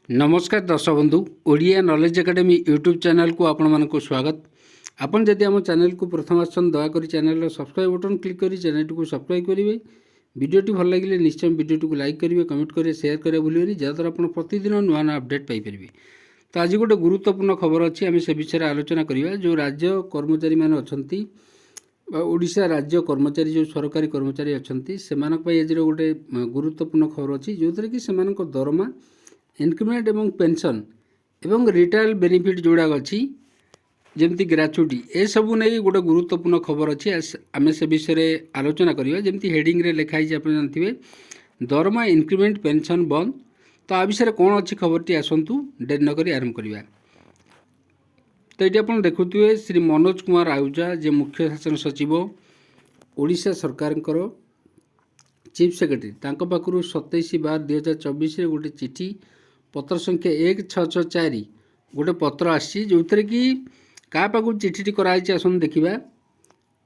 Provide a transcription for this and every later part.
नमस्कार दर्शक बंधु Odia knowledge academy YouTube channel को आपण मानक स्वागत। आपन जदि आम चैनल को प्रथम आसन दयाकोरी चैनल सब्सक्राइब बटन क्लिक करी चैनल को सब्सक्राइब करेंगे। वीडियोटी भल लगे निश्चय वीडियोटी को लाइक करेंगे, कमेंट करेंगे, शेयर करेंगे भूलें जहाँद्वारा आप प्रतिदिन नुआ नुआ अपडेट पाइपर। तो आज गोटे गुरुत्वपूर्ण खबर अच्छी आम से विषय आलोचना करवा। जो राज्य कर्मचारी मैंने अच्छा ओडिशा राज्य कर्मचारी जो सरकारी कर्मचारी अच्छा से आज गोटे गुरुत्वपूर्ण खबर अच्छी जो थी कि दरमा इनक्रिमेंट एवं पेंशन एवं रिटायर बेनिफिट जोड़ा अच्छी जमती ग्राच्युटी ए सबू नहीं गोटे गुरुत्वपूर्ण खबर अच्छी आम से विषय आलोचना करवा। जमती हेडिंग रे लिखाई आप जानते दरमा इनक्रिमेंट पेंशन बंद। तो आ विषय कौन अच्छी खबरटी आसतु डेरी नक आरंभ करवा। तो ये आप देखुए श्री मनोज कुमार आहुजा जे मुख्य शासन सचिव ओडिशा सरकार चीफ सेक्रेटरी पाखु 27/12/2024 गोटे चिठी पत्र संख्या 1664 गोटे पत्र आसी जो थे कि क्या पाखु चिठी कराई आसन देखा।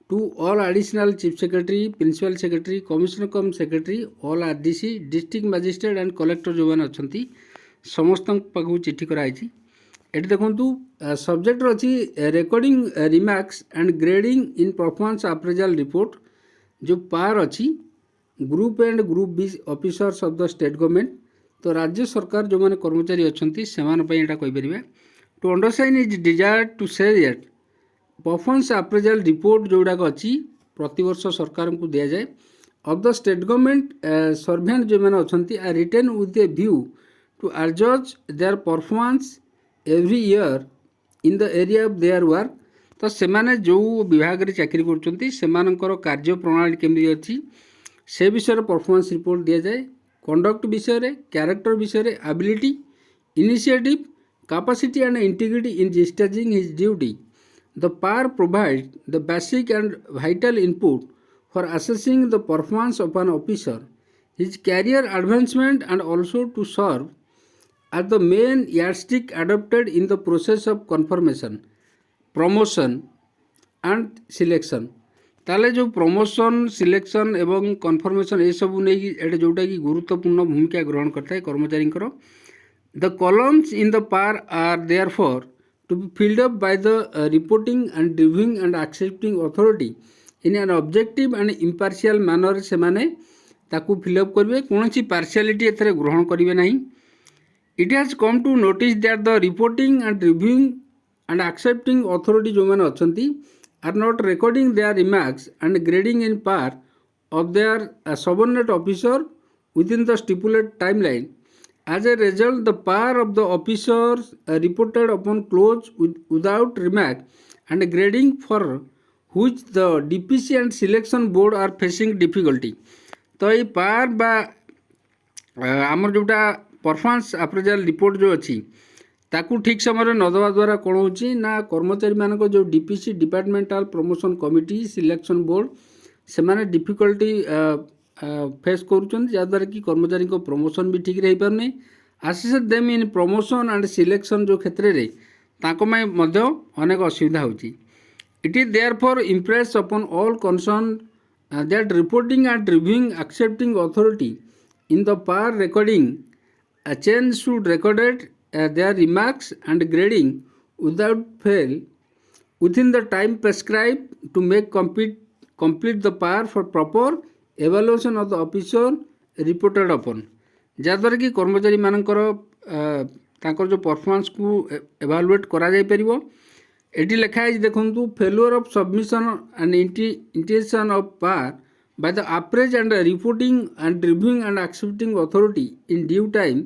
To all additional chief secretary principal secretary commissioner cum secretary all RDC district magistrate and collector जो मैंने अच्छा समस्त पाखु चिठी कराई। ये देखु सब्जेक्ट अच्छी recording remarks and grading in performance appraisal report जो पार अच्छी group and group B officers of the state government. तो राज्य सरकार जो मैंने कर्मचारी अच्छा से कहीपर to understand is desire to say that performance appraisal report जोड़ाक अच्छी प्रतिवर्ष सरकार को दि जाए of the state government servant जो मैंने अच्छा written with a view to adjust their performance every year in the area of their work. तो सेमाने जो विभाग में चाकरी कर कार्य प्रणाली केमती अच्छी से विषय परफॉर्मेंस रिपोर्ट दि जाए। कंडक्ट विषय कैरेक्टर विषय ability initiative capacity and integrity in discharging his duty. The PAR provide the basic and vital input for assessing the performance of an officer his career advancement and also to serve as the main yardstick adopted in the process of confirmation, promotion and selection। ताले जो promotion selection एवं conformation ये सब नहीं एटे जोटा कि गुरुत्वपूर्ण भूमिका ग्रहण करता है कर्मचारी। The columns in the PAR are there for to be filled up by the reporting and reviewing and accepting authority in an objective and impartial manner से माने ताकू फिलअप करेंगे कौन सी पार्शियालिटी एथरे ग्रहण करेंगे नहीं। It has come to notice that the reporting and reviewing and accepting authority जो मैंने अच्छी are not recording their remarks and grading in part of their subordinate officer within the stipulated timeline. As a result, the power of the officers reported upon close without remark and grading for which the DPC and selection board are facing difficulty। तो ये पार बा आमर जोटा performance appraisal report जो अच्छी ताकू ठीक समय न देवा द्वारा कौन होना कर्मचारी मान जो DPC departmental promotion committee selection board से माने डिफिकल्टी फेस करूँ कि कर्मचारी को प्रमोशन भी ठीक रही पारनी आसीस them in promotion and selection जो क्षेत्र में अनेक असुविधा होची। It is there for impress upon all concern that reporting and reviewing accepting authority in the PAR recording A chain should recorded their remarks and grading without fail within the time prescribed to make complete the par for proper evaluation of the officer reported upon। जहाँद्वारा कि कर्मचारी मानकर तांकर जो performance को एवालुएट करा जाय परिबो। Eighty लिखा है देखंतु failure of submission and intention of PAR by the appraise and reporting and reviewing and accepting authority in due time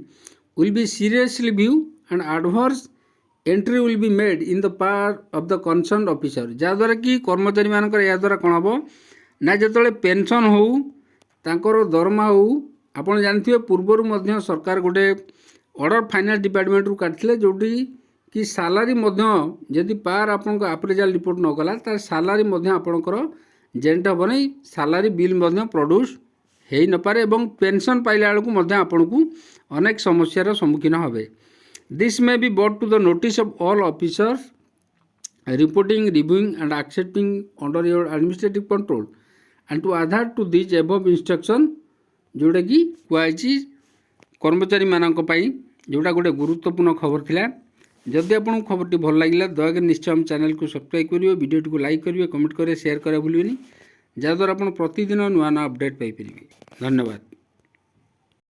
will be seriously viewed and adverse entry will be made in the part of the concerned officer। जहाँद्वारा कि कर्मचारी मानकर या द्वारा कौन हम ना जो pension हो तांकर दरमा हो आपड़ जानते पूर्वर सरकार गोटे ऑर्डर फाइनेंस डिपार्टमेंट रू काटते जोटी कि सालारी जदि पार आपन अप्रेजल रिपोर्ट न कला तार सालारी आपणकर जेनटा हम नहीं सालारी बिल प्रड्यूस हो न पारे एवं पेंशन पाइला बेलू आपन को अनेक समस्यार सम्मुखीन हे। This may be brought to the notice of all officers reporting reviewing and accepting under your administrative control and to adhere to this above instruction जोटा कि कहुई कर्मचारी मानक जोटा गोटे गुरुत्वपूर्ण खबर थिला। जदि आपको खबरटी भल लगे दयाकोरी निश्चय आम चैनल को सब्सक्राइब करेंगे, वीडियो को लाइक करेंगे, कमेंट करेंगे, शेयर करेंगे भूलें जहाँद्वारा आप प्रतिदिन नुआ नुआ अपडेट पाइपर। धन्यवाद।